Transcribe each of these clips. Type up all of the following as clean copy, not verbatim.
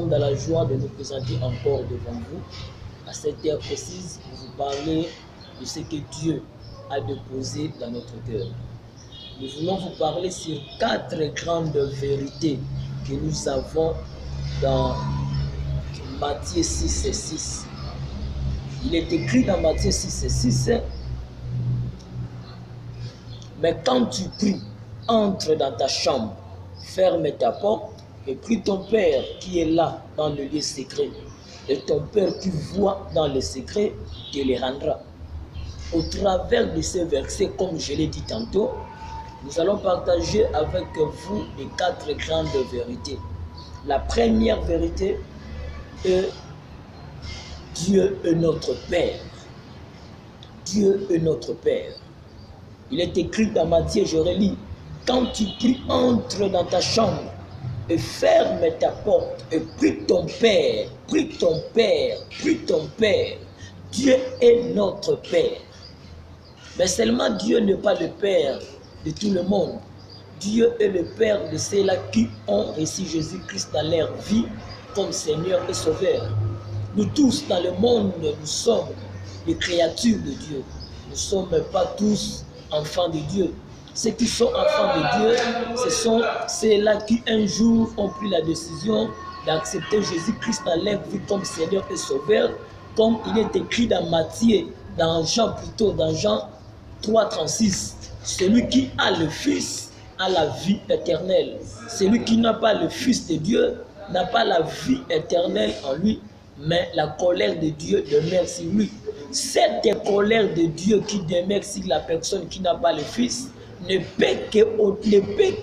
Dans la joie de nous présenter encore devant vous à cette heure précise pour vous parler de ce que Dieu a déposé dans notre cœur. Nous voulons vous parler sur 4 grandes vérités que nous avons dans Matthieu 6 et 6. Il est écrit dans Matthieu 6 et 6, mais quand tu pries, entre dans ta chambre, ferme ta porte, et prie ton Père qui est là dans le lieu secret. Et ton Père qui voit dans le secret te les rendra. Au travers de ces versets, comme je l'ai dit tantôt, nous allons partager avec vous les 4 grandes vérités. La première vérité est Dieu est notre Père. Dieu est notre Père. Il est écrit dans Matthieu, je relis, quand tu pries, entre dans ta chambre, et ferme ta porte et prie ton Père, prie ton Père, prie ton Père. Dieu est notre Père. Mais seulement Dieu n'est pas le Père de tout le monde. Dieu est le Père de ceux-là qui ont reçu Jésus-Christ dans leur vie comme Seigneur et Sauveur. Nous tous dans le monde, nous sommes des créatures de Dieu. Nous ne sommes pas tous enfants de Dieu. Ceux qui sont enfants de Dieu, ce sont ceux-là qui un jour ont pris la décision d'accepter Jésus-Christ dans leur vie comme Seigneur et Sauveur, comme il est écrit dans Matthieu, dans Jean 3,36. Celui qui a le Fils a la vie éternelle. Celui qui n'a pas le Fils de Dieu n'a pas la vie éternelle en lui, mais la colère de Dieu demeure sur lui. Cette colère de Dieu qui demeure sur la personne qui n'a pas le Fils ne peut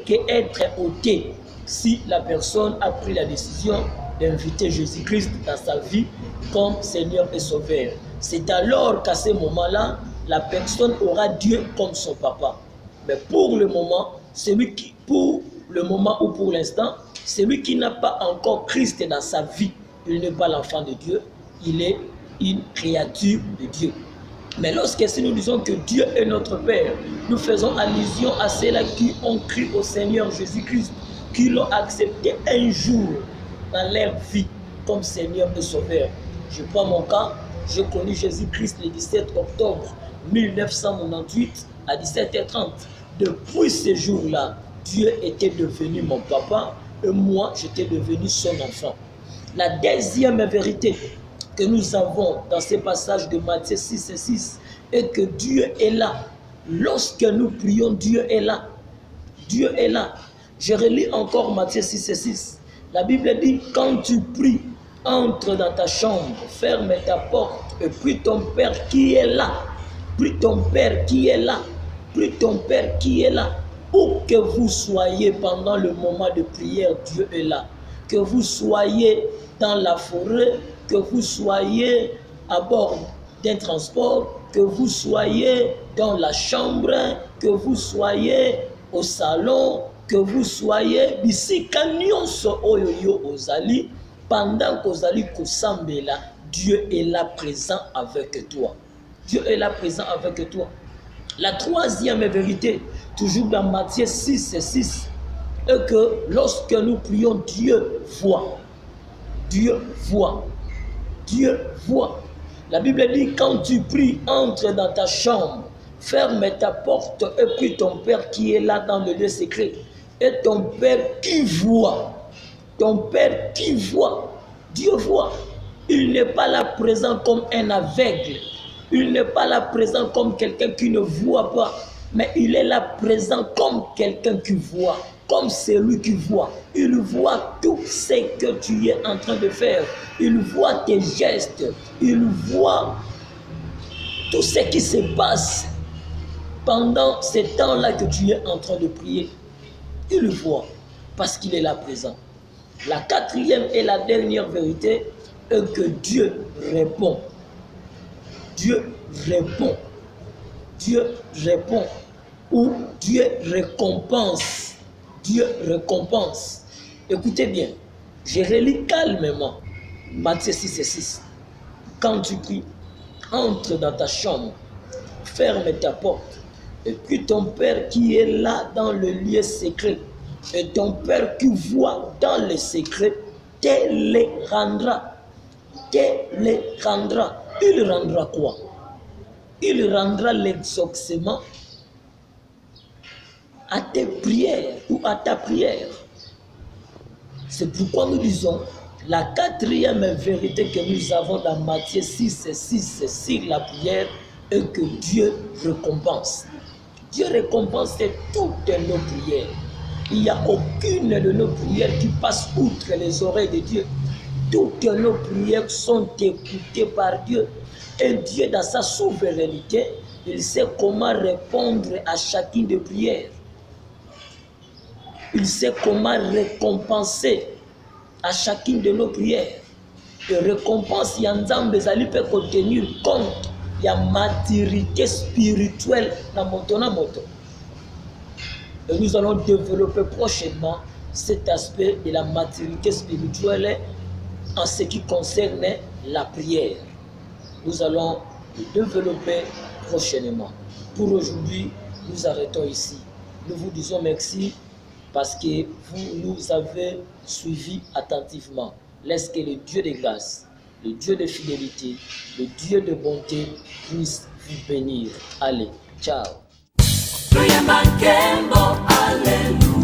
qu'être ôté si la personne a pris la décision d'inviter Jésus-Christ dans sa vie comme Seigneur et Sauveur. C'est alors qu'à ce moment-là, la personne aura Dieu comme son papa. Mais pour le moment, pour l'instant, celui qui n'a pas encore Christ dans sa vie, il n'est pas l'enfant de Dieu, il est une créature de Dieu. Mais lorsque nous disons que Dieu est notre Père, nous faisons allusion à ceux-là qui ont cru au Seigneur Jésus-Christ, qui l'ont accepté un jour dans leur vie comme Seigneur et Sauveur. Je prends mon cas, j'ai connu Jésus-Christ le 17 octobre 1998 à 17h30. Depuis ce jour-là, Dieu était devenu mon papa et moi, j'étais devenu son enfant. La deuxième vérité que nous avons dans ces passages de Matthieu 6 et 6 est que Dieu est là. Lorsque nous prions, Dieu est là. Dieu est là. Je relis encore Matthieu 6 et 6. La Bible dit, quand tu pries, entre dans ta chambre, ferme ta porte et prie ton Père qui est là. Prie ton Père qui est là. Prie ton Père qui est là. Où que vous soyez pendant le moment de prière, Dieu est là. Que vous soyez dans la forêt, que vous soyez à bord d'un transport, que vous soyez dans la chambre, que vous soyez au salon, que vous soyez ici, pendant qu'ozali kosambela, Dieu est là présent avec toi. Dieu est là présent avec toi. La troisième vérité, toujours dans Matthieu 6 et 6, est que lorsque nous prions, Dieu voit. Dieu voit. Dieu voit. La Bible dit, quand tu pries, entre dans ta chambre, ferme ta porte et prie ton Père qui est là dans le lieu secret. Et ton Père qui voit. Ton Père qui voit. Dieu voit. Il n'est pas là présent comme un aveugle. Il n'est pas là présent comme quelqu'un qui ne voit pas. Mais il est là présent comme quelqu'un qui voit. Comme celui qui voit. Il voit tout ce que tu es en train de faire. Il voit tes gestes. Il voit tout ce qui se passe pendant ce temps-là que tu es en train de prier. Il le voit parce qu'il est là présent. La quatrième et la dernière vérité et que Dieu répond. Dieu répond. Dieu répond. Ou Dieu récompense. Dieu récompense. Écoutez bien, je relis calmement Matthieu 6 et 6. Quand tu pries, entre dans ta chambre, ferme ta porte, et puis ton Père qui est là dans le lieu secret, et ton Père qui voit dans le secret, te les rendra. Te les rendra. Il rendra quoi? Il rendra l'exaucement à tes prières ou à ta prière. C'est pourquoi nous disons la quatrième vérité que nous avons dans Matthieu 6 et 6 sur la prière est que Dieu récompense. Dieu récompense toutes nos prières. Il n'y a aucune de nos prières qui passe outre les oreilles de Dieu. Toutes nos prières sont écoutées par Dieu. Et Dieu, dans sa souveraineté, il sait comment répondre à chacune des prières. Il sait comment récompenser à chacune de nos prières. Et récompense, Yanzambe Zali peut contenir compte, il y a maturité spirituelle dans moto. Et nous allons développer prochainement cet aspect de la maturité spirituelle en ce qui concerne la prière. Nous allons le développer prochainement. Pour aujourd'hui, nous arrêtons ici. Nous vous disons merci parce que vous nous avez suivis attentivement. Laisse que le Dieu de grâce, le Dieu de fidélité, le Dieu de bonté puisse vous bénir. Allez, ciao. Alléluia.